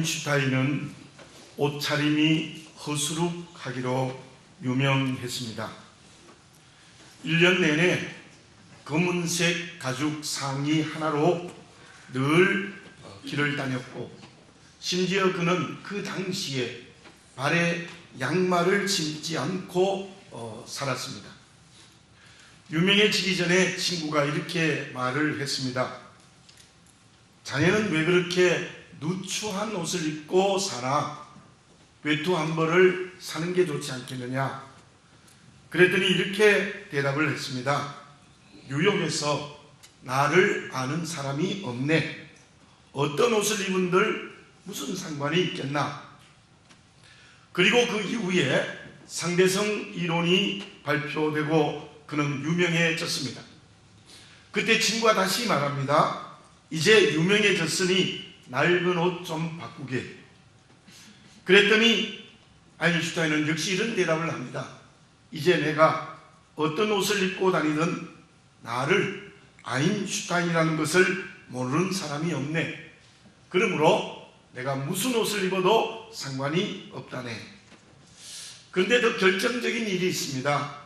아인슈타인은 옷차림이 허수룩하기로 유명했습니다. 1년 내내 검은색 가죽 상의 하나로 늘 길을 다녔고, 심지어 그는 그 당시에 발에 양말을 신지 않고 살았습니다. 유명해지기 전에 친구가 이렇게 말을 했습니다. 자네는 왜 그렇게 누추한 옷을 입고 사나? 외투 한 벌을 사는 게 좋지 않겠느냐? 그랬더니 이렇게 대답을 했습니다. 뉴욕에서 나를 아는 사람이 없네. 어떤 옷을 입은들 무슨 상관이 있겠나? 그리고 그 이후에 상대성 이론이 발표되고 그는 유명해졌습니다. 그때 친구가 다시 말합니다. 이제 유명해졌으니 낡은 옷 좀 바꾸게. 그랬더니 아인슈타인은 역시 이런 대답을 합니다. 이제 내가 어떤 옷을 입고 다니든 나를 아인슈타인이라는 것을 모르는 사람이 없네. 그러므로 내가 무슨 옷을 입어도 상관이 없다네. 그런데 더 결정적인 일이 있습니다.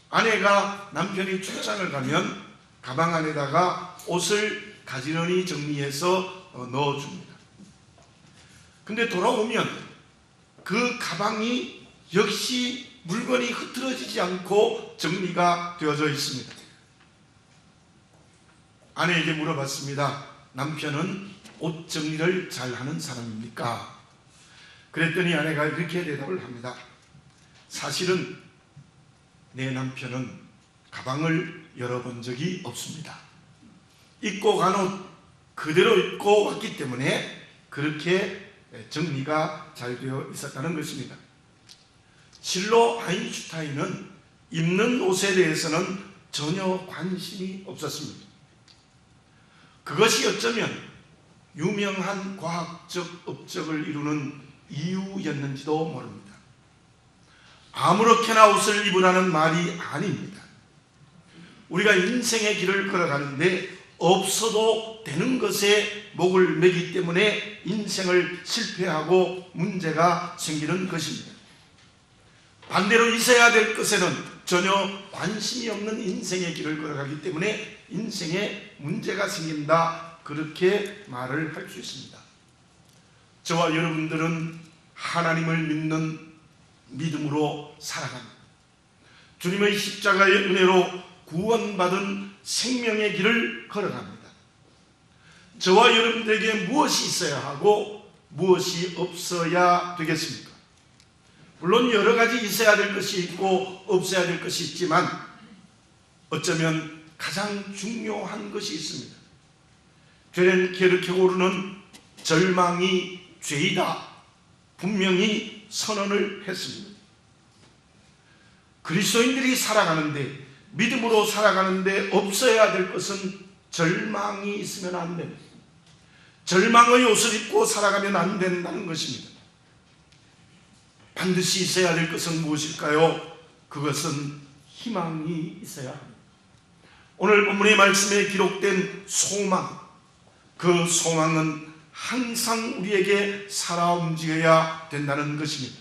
아내가 남편이 출장을 가면 가방 안에다가 옷을 가지런히 정리해서 넣어줍니다. 근데 돌아오면 그 가방이 역시 물건이 흐트러지지 않고 정리가 되어져 있습니다. 아내에게 물어봤습니다. 남편은 옷 정리를 잘하는 사람입니까? 그랬더니 아내가 이렇게 대답을 합니다. 사실은 내 남편은 가방을 열어본 적이 없습니다. 입고 간 옷 그대로 입고 왔기 때문에 그렇게 정리가 잘 되어 있었다는 것입니다. 실로 아인슈타인은 입는 옷에 대해서는 전혀 관심이 없었습니다. 그것이 어쩌면 유명한 과학적 업적을 이루는 이유였는지도 모릅니다. 아무렇게나 옷을 입으라는 말이 아닙니다. 우리가 인생의 길을 걸어가는데 없어도 되는 것에 목을 매기 때문에 인생을 실패하고 문제가 생기는 것입니다. 반대로 있어야 될 것에는 전혀 관심이 없는 인생의 길을 걸어가기 때문에 인생에 문제가 생긴다, 그렇게 말을 할 수 있습니다. 저와 여러분들은 하나님을 믿는 믿음으로 살아갑니다. 주님의 십자가의 은혜로 구원받은 생명의 길을 걸어갑니다. 저와 여러분들에게 무엇이 있어야 하고 무엇이 없어야 되겠습니까? 물론 여러 가지 있어야 될 것이 있고 없어야 될 것이 있지만 어쩌면 가장 중요한 것이 있습니다. 죄는 게르케고르는 절망이 죄이다 분명히 선언을 했습니다. 그리스도인들이 살아가는데, 믿음으로 살아가는데 없어야 될 것은 절망이 있으면 안 됩니다. 절망의 옷을 입고 살아가면 안 된다는 것입니다. 반드시 있어야 될 것은 무엇일까요? 그것은 희망이 있어야 합니다. 오늘 본문의 말씀에 기록된 소망, 그 소망은 항상 우리에게 살아 움직여야 된다는 것입니다.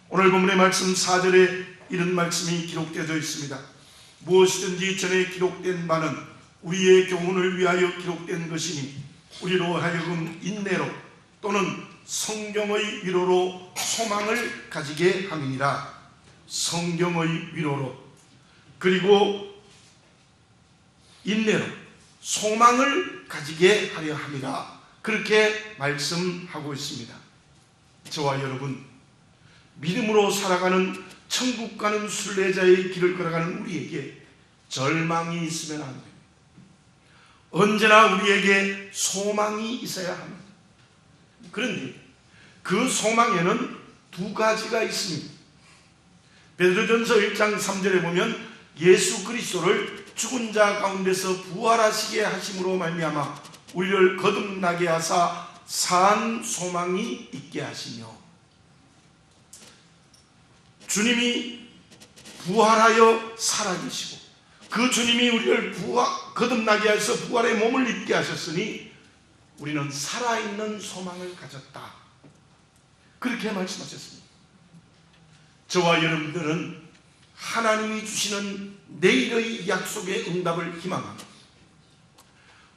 오늘 본문의 말씀 4절에 이런 말씀이 기록되어 있습니다. 무엇이든지 전에 기록된 바는 우리의 교훈을 위하여 기록된 것이니 우리로 하여금 인내로 또는 성경의 위로로 소망을 가지게 함이니라. 성경의 위로로, 그리고 인내로 소망을 가지게 하려 합니다. 그렇게 말씀하고 있습니다. 저와 여러분, 믿음으로 살아가는 천국 가는 순례자의 길을 걸어가는 우리에게 절망이 있으면 안 됩니다. 언제나 우리에게 소망이 있어야 합니다. 그런데 그 소망에는 두 가지가 있습니다. 베드로전서 1장 3절에 보면 예수 그리스도를 죽은 자 가운데서 부활하시게 하심으로 말미암아 우리를 거듭나게 하사 산 소망이 있게 하시며, 주님이 부활하여 살아계시고 그 주님이 우리를 거듭나게 하셔서 부활의 몸을 입게 하셨으니 우리는 살아있는 소망을 가졌다. 그렇게 말씀하셨습니다. 저와 여러분들은 하나님이 주시는 내일의 약속의 응답을 희망합니다.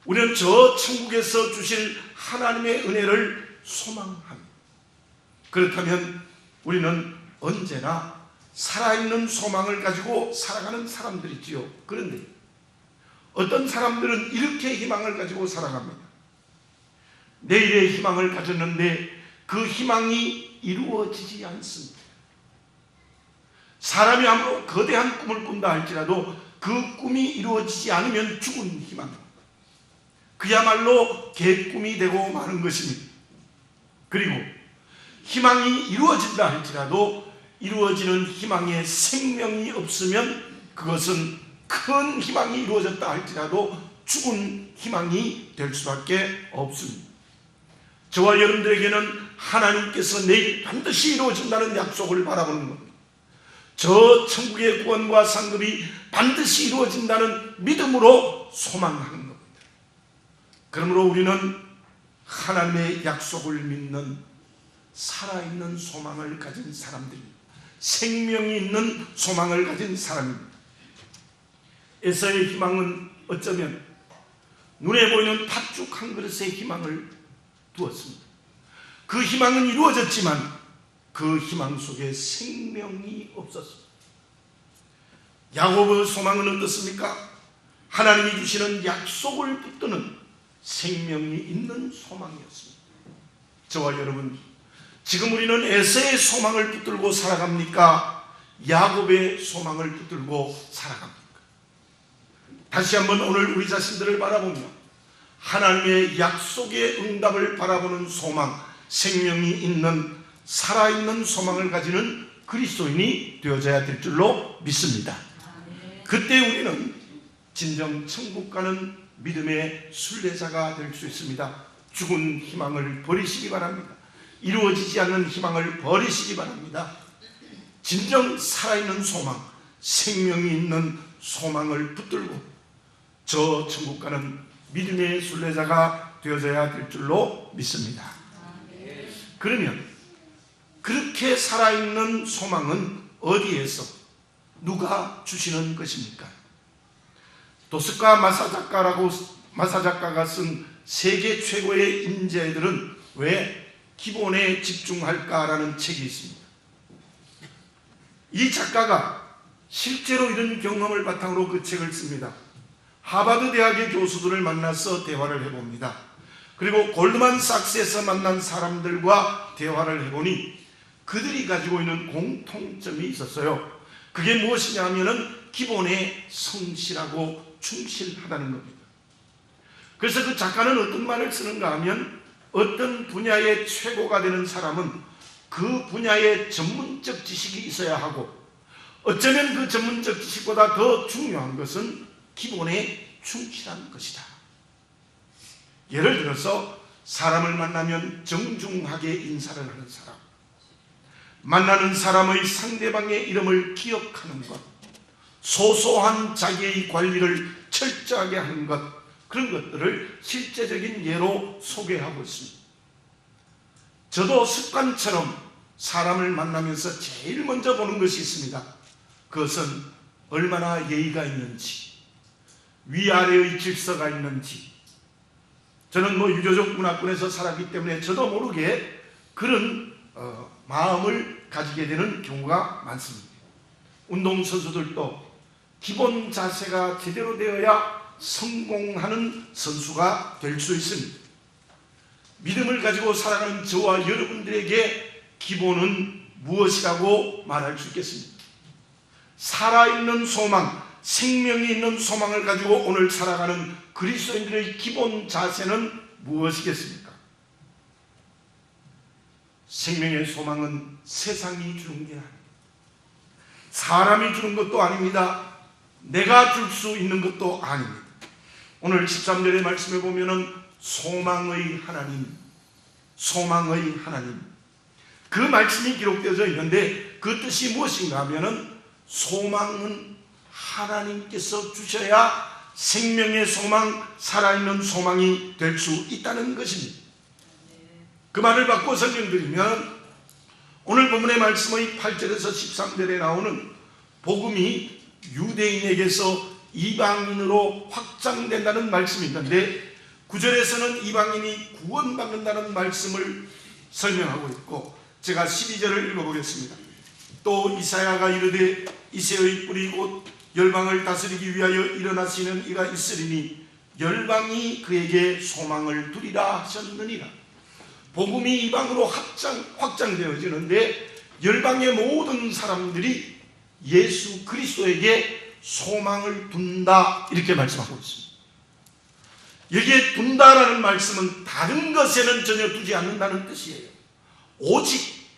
우리는 저 천국에서 주실 하나님의 은혜를 소망합니다. 그렇다면 우리는 언제나 살아있는 소망을 가지고 살아가는 사람들이지요. 그런데 어떤 사람들은 이렇게 희망을 가지고 살아갑니다. 내일의 희망을 가졌는데 그 희망이 이루어지지 않습니다. 사람이 아무리 거대한 꿈을 꾼다 할지라도 그 꿈이 이루어지지 않으면 죽은 희망입니다. 그야말로 개꿈이 되고 마는 것입니다. 그리고 희망이 이루어진다 할지라도 이루어지는 희망에 생명이 없으면 그것은 큰 희망이 이루어졌다 할지라도 죽은 희망이 될 수밖에 없습니다. 저와 여러분들에게는 하나님께서 내일 반드시 이루어진다는 약속을 바라보는 겁니다. 저 천국의 구원과 상급이 반드시 이루어진다는 믿음으로 소망하는 겁니다. 그러므로 우리는 하나님의 약속을 믿는 살아있는 소망을 가진 사람들입니다. 생명이 있는 소망을 가진 사람입니다. 에서의 희망은 어쩌면 눈에 보이는 팥죽 한 그릇의 희망을 두었습니다. 그 희망은 이루어졌지만 그 희망 속에 생명이 없었습니다. 야곱의 소망은 어떻습니까? 하나님이 주시는 약속을 붙드는 생명이 있는 소망이었습니다. 저와 여러분, 지금 우리는 에서의 소망을 붙들고 살아갑니까? 야곱의 소망을 붙들고 살아갑니까? 다시 한번 오늘 우리 자신들을 바라보며 하나님의 약속의 응답을 바라보는 소망, 생명이 있는 살아있는 소망을 가지는 그리스도인이 되어져야 될 줄로 믿습니다. 그때 우리는 진정 천국 가는 믿음의 순례자가 될 수 있습니다. 죽은 희망을 버리시기 바랍니다. 이루어지지 않는 희망을 버리시기 바랍니다. 진정 살아있는 소망, 생명이 있는 소망을 붙들고 저 천국 가는 믿음의 순례자가 되어져야 될 줄로 믿습니다. 그러면 그렇게 살아있는 소망은 어디에서 누가 주시는 것입니까? 도스카 마사작가가 쓴 세계 최고의 인재들은 왜 기본에 집중할까라는 책이 있습니다. 이 작가가 실제로 이런 경험을 바탕으로 그 책을 씁니다. 하버드 대학의 교수들을 만나서 대화를 해봅니다. 그리고 골드만삭스에서 만난 사람들과 대화를 해보니 그들이 가지고 있는 공통점이 있었어요. 그게 무엇이냐 하면은 기본에 성실하고 충실하다는 겁니다. 그래서 그 작가는 어떤 말을 쓰는가 하면 어떤 분야의 최고가 되는 사람은 그 분야의 전문적 지식이 있어야 하고 어쩌면 그 전문적 지식보다 더 중요한 것은 기본에 충실한 것이다. 예를 들어서 사람을 만나면 정중하게 인사를 하는 사람, 만나는 사람의 상대방의 이름을 기억하는 것, 소소한 자기의 관리를 철저하게 하는 것, 그런 것들을 실제적인 예로 소개하고 있습니다. 저도 습관처럼 사람을 만나면서 제일 먼저 보는 것이 있습니다. 그것은 얼마나 예의가 있는지, 위아래의 질서가 있는지. 저는 유교적 문화권에서 살았기 때문에 저도 모르게 그런 마음을 가지게 되는 경우가 많습니다. 운동선수들도 기본 자세가 제대로 되어야 성공하는 선수가 될 수 있습니다. 믿음을 가지고 살아가는 저와 여러분들에게 기본은 무엇이라고 말할 수 있겠습니까? 살아있는 소망, 생명이 있는 소망을 가지고 오늘 살아가는 그리스도인들의 기본 자세는 무엇이겠습니까? 생명의 소망은 세상이 주는 게 아닙니다. 사람이 주는 것도 아닙니다. 내가 줄 수 있는 것도 아닙니다. 오늘 13절의 말씀에 보면은 소망의 하나님, 소망의 하나님, 그 말씀이 기록되어져 있는데 그 뜻이 무엇인가 하면은 소망은 하나님께서 주셔야 생명의 소망, 살아있는 소망이 될 수 있다는 것입니다. 그 말을 바꿔 설명드리면 오늘 본문의 말씀의 8절에서 13절에 나오는 복음이 유대인에게서 이방인으로 확장된다는 말씀이 있는데 9절에서는 이방인이 구원받는다는 말씀을 설명하고 있고, 제가 12절을 읽어보겠습니다. 또 이사야가 이르되 이새의 뿌리 곧 열방을 다스리기 위하여 일어나시는 이가 있으리니 열방이 그에게 소망을 두리라 하셨느니라. 복음이 이방으로 확장되어지는데 열방의 모든 사람들이 예수 그리스도에게 소망을 둔다, 이렇게 말씀하고 있습니다. 여기에 둔다라는 말씀은 다른 것에는 전혀 두지 않는다는 뜻이에요. 오직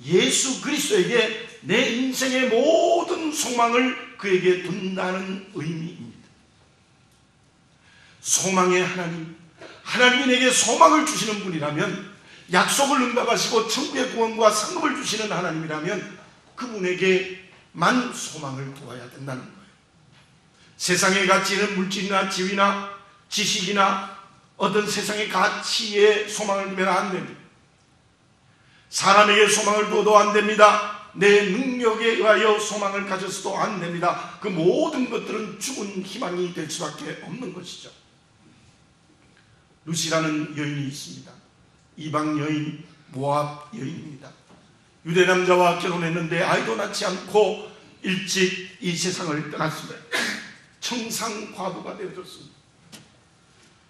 예수 그리스도에게 내 인생의 모든 소망을 그에게 둔다는 의미입니다. 소망의 하나님, 하나님이 내게 소망을 주시는 분이라면, 약속을 응답하시고 천국의 구원과 상급을 주시는 하나님이라면 그분에게만 소망을 두어야 된다는 거예요. 세상의 가치는 물질이나 지위나 지식이나 어떤 세상의 가치에 소망을 두면 안 됩니다. 사람에게 소망을 두어도 안 됩니다. 내 능력에 의하여 소망을 가져서도 안 됩니다. 그 모든 것들은 죽은 희망이 될 수밖에 없는 것이죠. 루시라는 여인이 있습니다. 이방 여인, 모압 여인입니다. 유대 남자와 결혼했는데 아이도 낳지 않고 일찍 이 세상을 떠났습니다. 청상 과부가 되어졌습니다.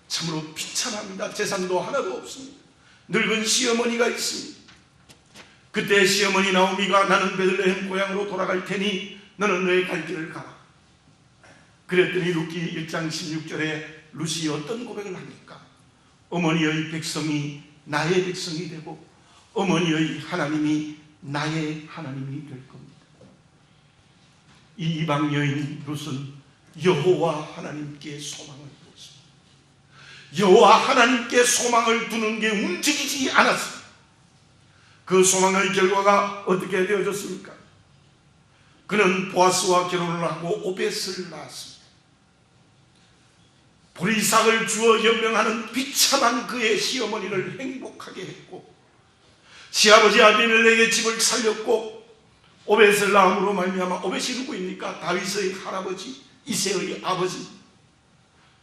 참으로 비참합니다. 재산도 하나도 없습니다. 늙은 시어머니가 있습니다. 그때 시어머니 나오미가 나는 베들레헴 고향으로 돌아갈 테니 너는 너의 갈 길을 가라. 그랬더니 룻기 1장 16절에 룻이 어떤 고백을 합니까? 어머니의 백성이 나의 백성이 되고 어머니의 하나님이 나의 하나님이 될 겁니다. 이 이방 여인 룻은 여호와 하나님께 소망을 두었습니다. 여호와 하나님께 소망을 두는 게 움직이지 않았습니다. 그 소망의 결과가 어떻게 되어졌습니까? 그는 보아스와 결혼을 하고 오벳을 낳았습니다. 보리삭을 주어 연명하는 비참한 그의 시어머니를 행복하게 했고, 시아버지 아비멜렉의 집을 살렸고, 오벳을 낳음으로 말미암아, 오벳이 누구입니까? 다윗의 할아버지, 이새의 아버지.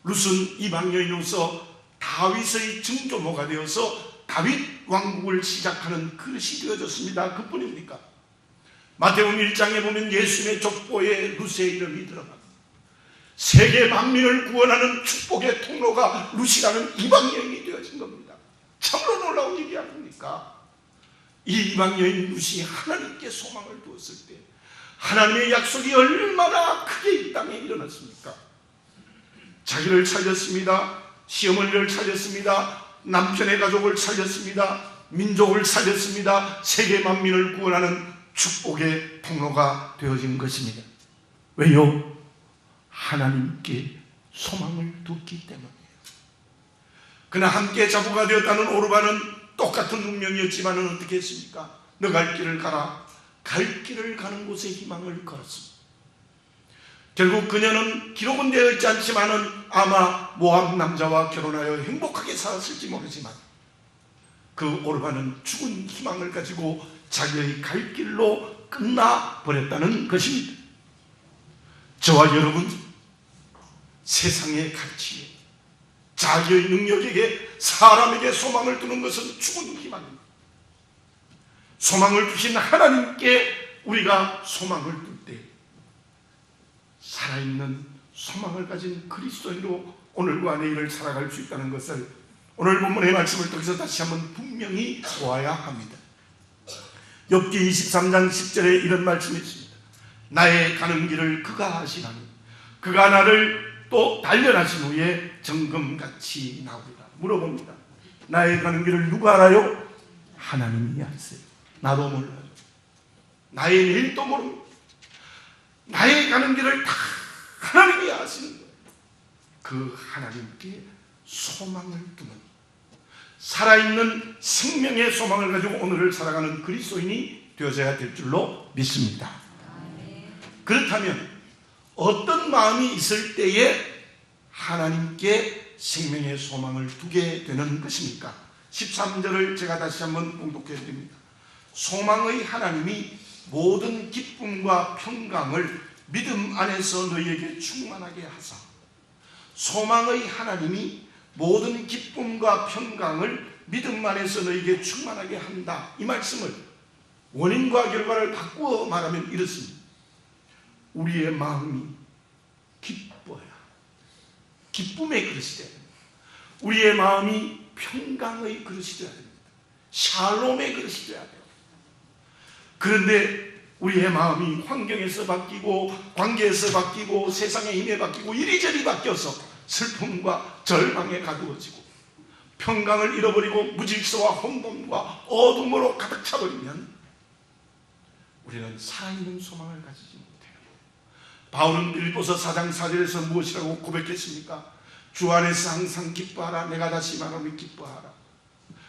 룻은 이방 여인으로서 다윗의 증조모가 되어서 다윗 왕국을 시작하는 그릇이 되어졌습니다. 그뿐입니까? 마태복음 1장에 보면 예수님의 족보에 룻의 이름이 들어갑니다. 세계 만민을 구원하는 축복의 통로가 룻이라는 이방 여인이 되어진 겁니다. 참으로 놀라운 일이 아닙니까? 이 이방 여인 룻이 하나님께 소망을 두었을 때 하나님의 약속이 얼마나 크게 이 땅에 일어났습니까? 자기를 살렸습니다. 시어머니를 살렸습니다. 남편의 가족을 살렸습니다. 민족을 살렸습니다. 세계 만민을 구원하는 축복의 통로가 되어진 것입니다. 왜요? 하나님께 소망을 두었기 때문이에요. 그러나 함께 자부가 되었다는 오르반은 똑같은 운명이었지만 어떻게 했습니까? 너 갈 길을 가라. 갈 길을 가는 곳에 희망을 걸었습니다. 결국 그녀는 기록은 되어 있지 않지만은 아마 모압 남자와 결혼하여 행복하게 살았을지 모르지만 그 오르반은 죽은 희망을 가지고 자기의 갈 길로 끝나버렸다는 것입니다. 저와 여러분, 세상의 가치에, 자기의 능력에게, 사람에게 소망을 두는 것은 죽은 희망입니다. 소망을 주신 하나님께 우리가 소망을 둘 때 살아있는 소망을 가진 그리스도인으로 오늘과 내일을 살아갈 수 있다는 것을 오늘 본문의 말씀을 통해서 다시 한번 분명히 보아야 합니다. 욥기 23장 10절에 이런 말씀이 있습니다. 나의 가는 길을 그가 아시나니 그가 나를 또 단련하신 후에 정금같이 나오리라. 물어봅니다. 나의 가는 길을 누가 알아요? 하나님이 아세요. 나도 몰라요. 나의 내일도 모릅니다. 나의 가는 길을 다 하나님이 아시는 거예요. 그 하나님께 소망을 두는, 살아있는 생명의 소망을 가지고 오늘을 살아가는 그리스도인이 되어져야 될 줄로 믿습니다. 그렇다면 어떤 마음이 있을 때에 하나님께 생명의 소망을 두게 되는 것입니까? 13절을 제가 다시 한번 봉독해 드립니다. 소망의 하나님이 모든 기쁨과 평강을 믿음 안에서 너희에게 충만하게 하사. 소망의 하나님이 모든 기쁨과 평강을 믿음 안에서 너희에게 충만하게 한다. 이 말씀을 원인과 결과를 바꾸어 말하면 이렇습니다. 우리의 마음이 기뻐야, 기쁨의 그릇이 되어야 됩니다. 우리의 마음이 평강의 그릇이 되어야 됩니다. 샬롬의 그릇이 되어야 돼요. 그런데 우리의 마음이 환경에서 바뀌고 관계에서 바뀌고 세상의 힘에 바뀌고 이리저리 바뀌어서 슬픔과 절망에 가두어지고 평강을 잃어버리고 무질서와 혼돈과 어둠으로 가득 차버리면 우리는 살아있는 소망을 가지지 못해요. 바울은 빌립보서 4장 4절에서 무엇이라고 고백했습니까? 주 안에서 항상 기뻐하라. 내가 다시 말하면 기뻐하라.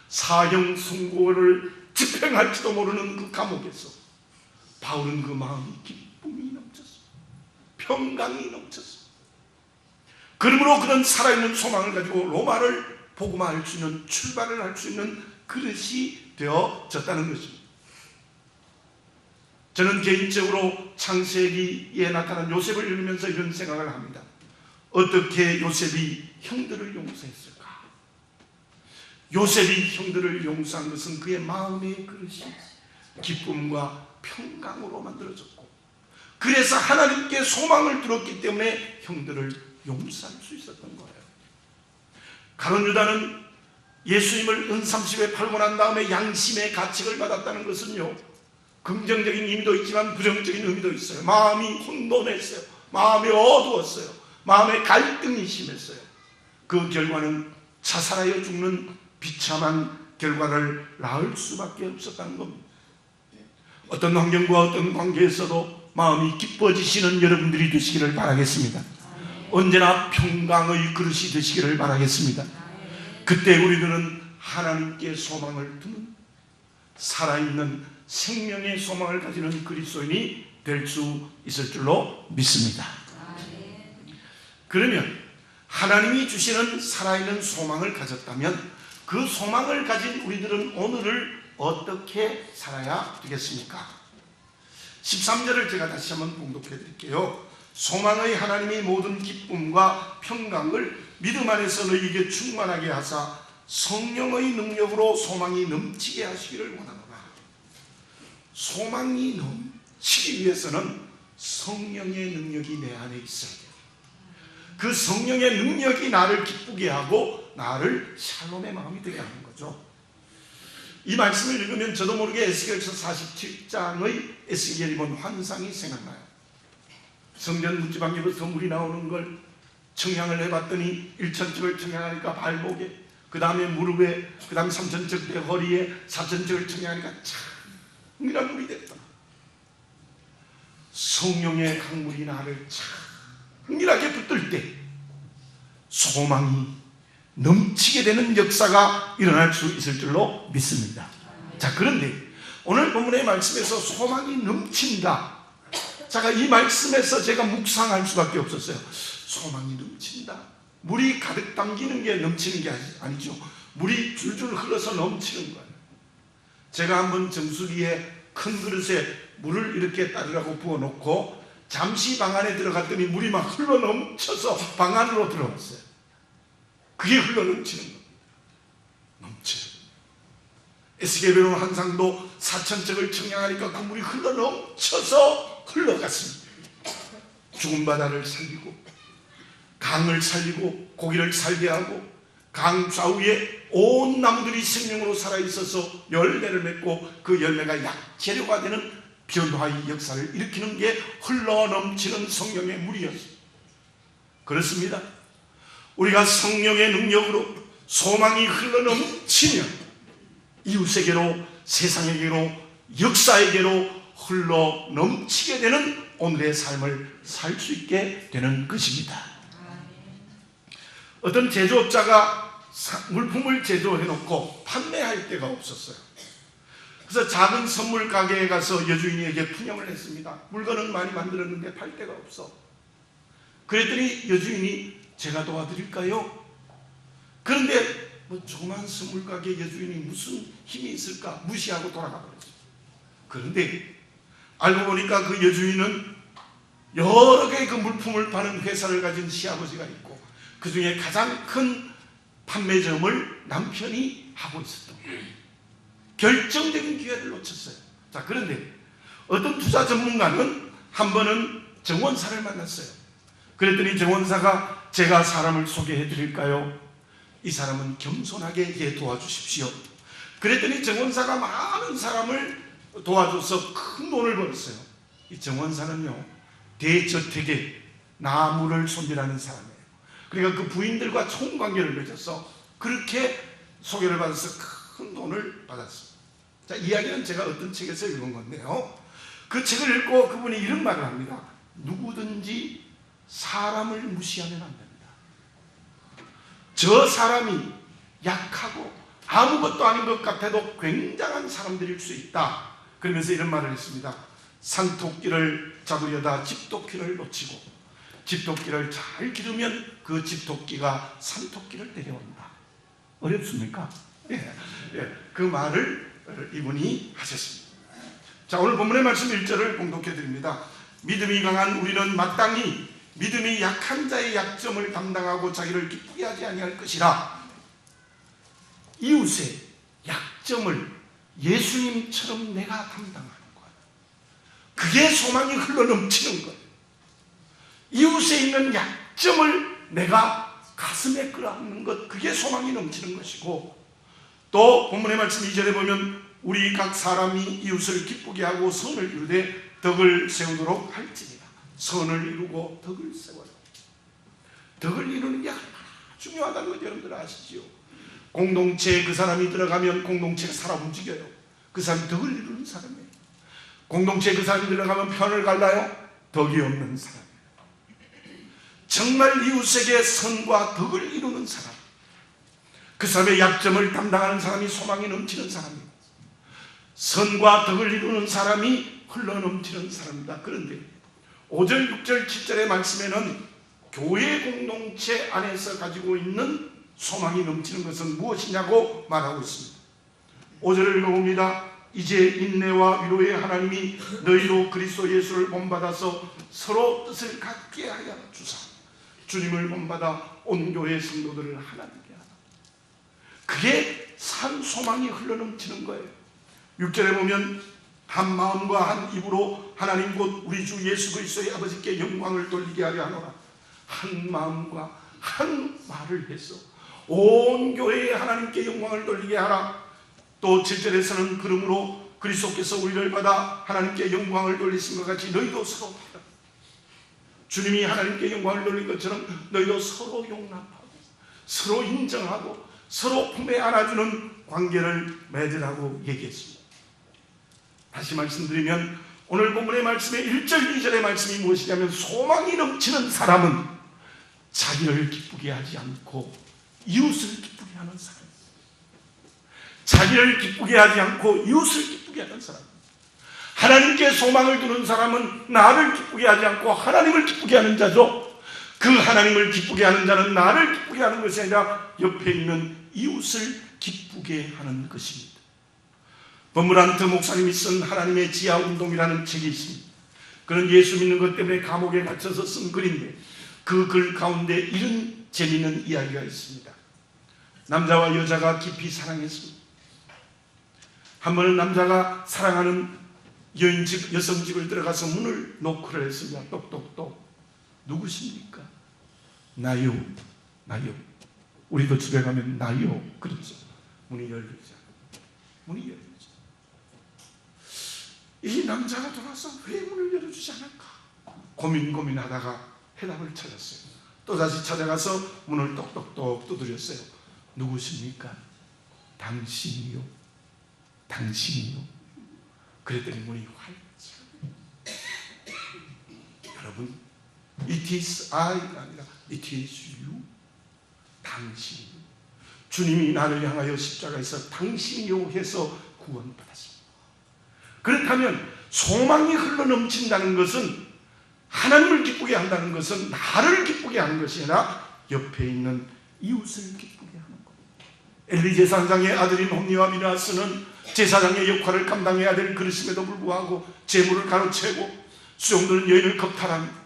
사형 선고를 집행할지도 모르는 그 감옥에서 바울은 그 마음이 기쁨이 넘쳤어. 평강이 넘쳤어. 그러므로 그는 살아있는 소망을 가지고 로마를 복음화할 수 있는, 출발을 할 수 있는 그릇이 되어졌다는 것입니다. 저는 개인적으로 창세기에 나타난 요셉을 읽으면서 이런 생각을 합니다. 어떻게 요셉이 형들을 용서했을까? 요셉이 형들을 용서한 것은 그의 마음의 그릇이 기쁨과 평강으로 만들어졌고, 그래서 하나님께 소망을 들었기 때문에 형들을 용서할 수 있었던 거예요. 가룟 유다는 예수님을 은삼십에 팔고 난 다음에 양심의 가책을 받았다는 것은요, 긍정적인 의미도 있지만 부정적인 의미도 있어요. 마음이 혼돈했어요. 마음이 어두웠어요. 마음의 갈등이 심했어요. 그 결과는 자살하여 죽는 비참한 결과를 낳을 수밖에 없었다는 겁니다. 어떤 환경과 어떤 관계에서도 마음이 기뻐지시는 여러분들이 되시기를 바라겠습니다. 언제나 평강의 그릇이 되시기를 바라겠습니다. 그때 우리들은 하나님께 소망을 두는, 살아있는 생명의 소망을 가지는 그리스도인이 될 수 있을 줄로 믿습니다. 그러면 하나님이 주시는 살아있는 소망을 가졌다면 그 소망을 가진 우리들은 오늘을 어떻게 살아야 되겠습니까? 13절을 제가 다시 한번 봉독해 드릴게요. 소망의 하나님이 모든 기쁨과 평강을 믿음 안에서 너희에게 충만하게 하사 성령의 능력으로 소망이 넘치게 하시기를 원하노라. 소망이 넘치기 위해서는 성령의 능력이 내 안에 있어야 돼요. 그 성령의 능력이 나를 기쁘게 하고 나를 샬롬의 마음이 되게 하는 거죠. 이 말씀을 읽으면 저도 모르게 에스겔서 47장의 에스겔이 본 환상이 생각나요. 성전 문지방에부터 물이 나오는 걸 청량을 해봤더니 1천척을 청량하니까 발목에, 그 다음에 무릎에, 그 다음에 3천척 대 허리에, 4천척을 청량하니까 창이란 물이 됐다. 성령의 강물이 나를 창이라게 붙들 때 소망이 넘치게 되는 역사가 일어날 수 있을 줄로 믿습니다. 자, 그런데 오늘 본문의 말씀에서 소망이 넘친다. 제가 이 말씀에서 제가 묵상할 수밖에 없었어요. 소망이 넘친다. 물이 가득 담기는 게 넘치는 게 아니죠. 물이 줄줄 흘러서 넘치는 거예요. 제가 한번 정수기에 큰 그릇에 물을 이렇게 따르라고 부어놓고 잠시 방 안에 들어갔더니 물이 막 흘러 넘쳐서 방 안으로 들어갔어요. 그게 흘러 넘치는 겁니다. 넘쳐요. 에스겔의 환상도 4천척을 청량하니까 그 물이 흘러 넘쳐서 흘러갔습니다. 죽은 바다를 살리고 강을 살리고 고기를 살게 하고 강 좌우에 온 나무들이 생명으로 살아있어서 열매를 맺고 그 열매가 약재료가 되는 변화의 역사를 일으키는 게 흘러넘치는 성령의 물이었습니다. 그렇습니다. 우리가 성령의 능력으로 소망이 흘러넘치면 이웃에게로, 세상에게로, 역사에게로 흘러넘치게 되는 오늘의 삶을 살 수 있게 되는 것입니다. 어떤 제조업자가 물품을 제조해놓고 판매할 데가 없었어요. 그래서 작은 선물 가게에 가서 여주인에게 분양을 했습니다. 물건은 많이 만들었는데 팔 데가 없어. 그랬더니 여주인이 제가 도와드릴까요? 그런데 뭐 조그만 스물가게 여주인이 무슨 힘이 있을까 무시하고 돌아가 버렸어요. 그런데 알고 보니까 그 여주인은 여러 개의 그 물품을 파는 회사를 가진 시아버지가 있고 그 중에 가장 큰 판매점을 남편이 하고 있었던 거예요. 결정적인 기회를 놓쳤어요. 자, 그런데 어떤 투자 전문가는 한 번은 정원사를 만났어요. 그랬더니 정원사가 제가 사람을 소개해 드릴까요? 이 사람은 겸손하게 예 도와주십시오. 그랬더니 정원사가 많은 사람을 도와줘서 큰 돈을 벌었어요. 이 정원사는요, 대저택에 나무를 손질하는 사람이에요. 그러니까 그 부인들과 총관계를 맺어서 그렇게 소개를 받아서 큰 돈을 받았습니다. 자, 이야기는 제가 어떤 책에서 읽은 건데요, 그 책을 읽고 그분이 이런 말을 합니다. 누구든지 사람을 무시하면 안 됩니다. 저 사람이 약하고 아무것도 아닌 것 같아도 굉장한 사람들일 수 있다. 그러면서 이런 말을 했습니다. 산토끼를 잡으려다 집토끼를 놓치고 집토끼를 잘 기르면 그 집토끼가 산토끼를 데려온다. 어렵습니까? 예, 그 말을 이분이 하셨습니다. 자, 오늘 본문의 말씀 1절을 공독해 드립니다. 믿음이 강한 우리는 마땅히 믿음이 약한 자의 약점을 담당하고 자기를 기쁘게 하지 아니할 것이라. 이웃의 약점을 예수님처럼 내가 담당하는 거예요. 그게 소망이 흘러넘치는 거예요. 이웃에 있는 약점을 내가 가슴에 끌어안는 것, 그게 소망이 넘치는 것이고, 또 본문의 말씀 2절에 보면 우리 각 사람이 이웃을 기쁘게 하고 선을 이루되 덕을 세우도록 할지니라. 선을 이루고 덕을 세워라. 덕을 이루는 게 얼마나 중요하다는 것 여러분들 아시지요? 공동체에 그 사람이 들어가면 공동체가 살아 움직여요. 그 사람이 덕을 이루는 사람이에요. 공동체에 그 사람이 들어가면 편을 갈라요? 덕이 없는 사람이에요. 정말 이웃에게 선과 덕을 이루는 사람, 그 사람의 약점을 담당하는 사람이 소망이 넘치는 사람이에요. 선과 덕을 이루는 사람이 흘러넘치는 사람이다. 그런데 5절, 6절, 7절의 말씀에는 교회 공동체 안에서 가지고 있는 소망이 넘치는 것은 무엇이냐고 말하고 있습니다. 5절을 읽어봅니다. 이제 인내와 위로의 하나님이 너희로 그리스도 예수를 본받아서 서로 뜻을 같게 하여 주사 주님을 본받아 온 교회 성도들을 하나님께 하라. 그게 산 소망이 흘러넘치는 거예요. 6절에 보면 한 마음과 한 입으로 하나님 곧 우리 주 예수 그리스도의 아버지께 영광을 돌리게 하려 하노라. 한 마음과 한 말을 해서 온 교회에 하나님께 영광을 돌리게 하라. 또 7절에서는 그러므로 그리스도께서 우리를 받아 하나님께 영광을 돌리신 것 같이 너희도 서로 받아. 주님이 하나님께 영광을 돌린 것처럼 너희도 서로 용납하고 서로 인정하고 서로 품에 안아주는 관계를 맺으라고 얘기했습니다. 다시 말씀드리면 오늘 본문의 말씀의 1절 2절의 말씀이 무엇이냐면 소망이 넘치는 사람은 자기를 기쁘게 하지 않고 이웃을 기쁘게 하는 사람, 자기를 기쁘게 하지 않고 이웃을 기쁘게 하는 사람, 하나님께 소망을 두는 사람은 나를 기쁘게 하지 않고 하나님을 기쁘게 하는 자죠. 그 하나님을 기쁘게 하는 자는 나를 기쁘게 하는 것이 아니라 옆에 있는 이웃을 기쁘게 하는 것입니다. 버무란트 목사님이 쓴 하나님의 지하운동이라는 책이 있습니다. 그는 예수 믿는 것 때문에 감옥에 갇혀서 쓴 글인데 그 글 가운데 이런 재미있는 이야기가 있습니다. 남자와 여자가 깊이 사랑했습니다. 한 번은 남자가 사랑하는 여인집, 여성집을 들어가서 문을 노크를 했습니다. 똑똑똑. 누구십니까? 나요. 나요. 우리도 집에 가면 나요. 그렇죠. 문이 열리죠. 문이 열리죠. 이 남자가 돌아서 왜 문을 열어주지 않을까? 고민하다가 해답을 찾았어요. 또다시 찾아가서 문을 똑똑똑 두드렸어요. 누구십니까? 당신이요. 당신이요. 그랬더니 문이 활짝. 여러분, it is I가 아니라 it is you. 당신이요. 주님이 나를 향하여 십자가에서 당신이요 해서 구원받았습니다. 그렇다면 소망이 흘러넘친다는 것은, 하나님을 기쁘게 한다는 것은 나를 기쁘게 하는 것이 아니라 옆에 있는 이웃을 기쁘게 하는 것. 엘리 제사장의 아들인 홈리와 비나스는 제사장의 역할을 감당해야 될 그릇임에도 불구하고 재물을 가로채고 수종들은 여인을 겁탈한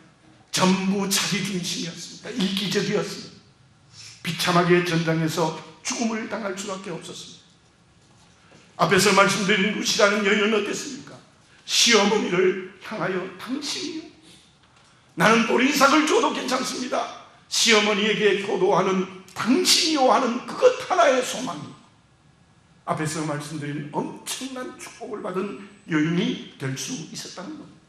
전부 자기 중심이었습니다. 이기적이었습니다. 비참하게 전장에서 죽음을 당할 수밖에 없었습니다. 앞에서 말씀드린 루시라는 여인은 어땠습니까? 시어머니를 향하여 당신이요, 나는 보리삭을 줘도 괜찮습니다. 시어머니에게 효도하는 당신이요 하는 그것 하나의 소망이 앞에서 말씀드린 엄청난 축복을 받은 여인이 될 수 있었다는 겁니다.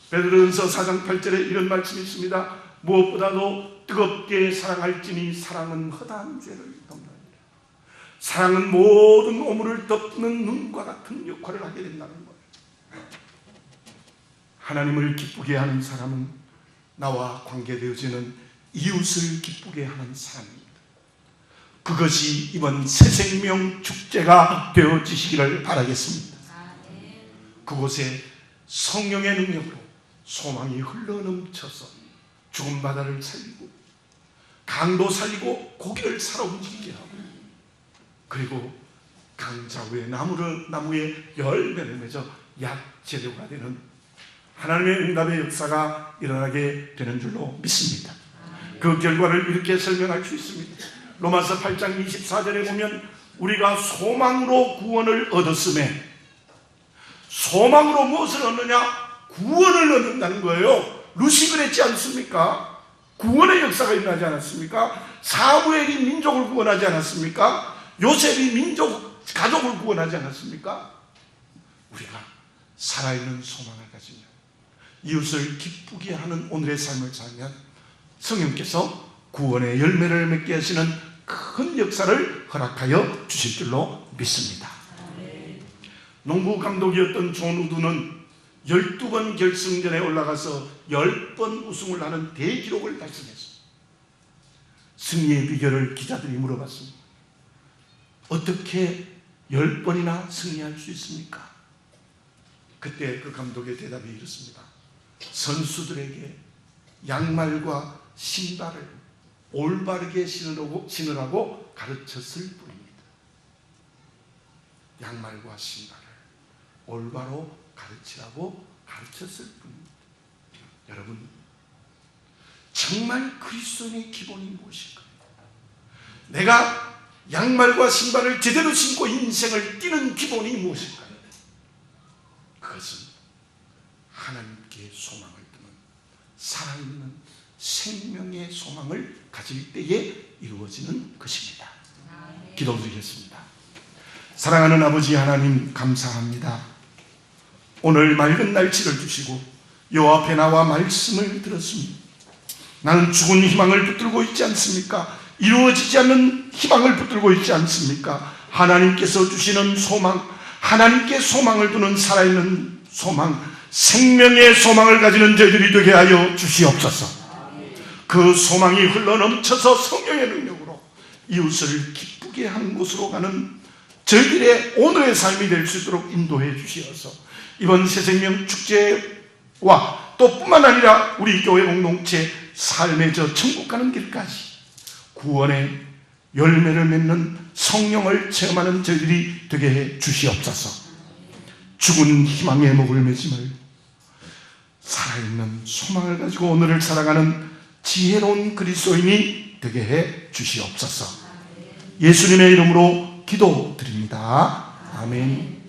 베드로전서 4장 8절에 이런 말씀이 있습니다. 무엇보다도 뜨겁게 사랑할지니 사랑은 허다한 죄를 덮느니라. 사랑은 모든 오물을 덮는 눈과 같은 역할을 하게 된다는 거예요. 하나님을 기쁘게 하는 사람은 나와 관계되어지는 이웃을 기쁘게 하는 사람입니다. 그것이 이번 새생명 축제가 되어지시기를 바라겠습니다. 그곳에 성령의 능력으로 소망이 흘러넘쳐서 죽은 바다를 살리고 강도 살리고 고기를 살아 움직이게 하고, 그리고 강자위에 나무에 열매를 맺어 약재료가 되는 하나님의 응답의 역사가 일어나게 되는 줄로 믿습니다. 그 결과를 이렇게 설명할 수 있습니다. 로마서 8장 24절에 보면 우리가 소망으로 구원을 얻었음에, 소망으로 무엇을 얻느냐? 구원을 얻는다는 거예요. 루시 그랬지 않습니까? 구원의 역사가 일어나지 않았습니까? 사무엘이 민족을 구원하지 않았습니까? 요셉이 가족을 구원하지 않았습니까? 우리가 살아있는 소망을 가지며 이웃을 기쁘게 하는 오늘의 삶을 살면 성령께서 구원의 열매를 맺게 하시는 큰 역사를 허락하여 주실 줄로 믿습니다. 농구 감독이었던 존 우드는 12번 결승전에 올라가서 10번 우승을 하는 대기록을 달성했습니다. 승리의 비결을 기자들이 물어봤습니다. 어떻게 10번이나 승리할 수 있습니까? 그때 그 감독의 대답이 이렇습니다. 선수들에게 양말과 신발을 올바르게 신으라고 가르쳤을 뿐입니다. 양말과 신발을 올바로 가르치라고 가르쳤을 뿐입니다. 여러분, 정말 그리스도인의 기본이 무엇일까요? 내가 양말과 신발을 제대로 신고 인생을 뛰는 기본이 무엇일까요? 그것은 하나님께 소망을 두는 살아있는 생명의 소망을 가질 때에 이루어지는 것입니다. 기도드리겠습니다. 사랑하는 아버지 하나님, 감사합니다. 오늘 맑은 날씨를 주시고 요 앞에 나와 말씀을 들었습니다. 나는 죽은 희망을 붙들고 있지 않습니까? 이루어지지 않는 희망을 붙들고 있지 않습니까? 하나님께서 주시는 소망, 하나님께 소망을 두는 살아있는 소망, 생명의 소망을 가지는 저희들이 되게 하여 주시옵소서. 그 소망이 흘러넘쳐서 성령의 능력으로 이웃을 기쁘게 하는 곳으로 가는 저희들의 오늘의 삶이 될 수 있도록 인도해 주시어서 이번 새생명 축제와 또 뿐만 아니라 우리 교회 공동체 삶의 저 천국 가는 길까지 구원의 열매를 맺는 성령을 체험하는 저희들이 되게 해 주시옵소서. 죽은 희망의 목을 매지 말고 살아있는 소망을 가지고 오늘을 살아가는 지혜로운 그리스도인이 되게 해 주시옵소서. 예수님의 이름으로 기도드립니다. 아멘.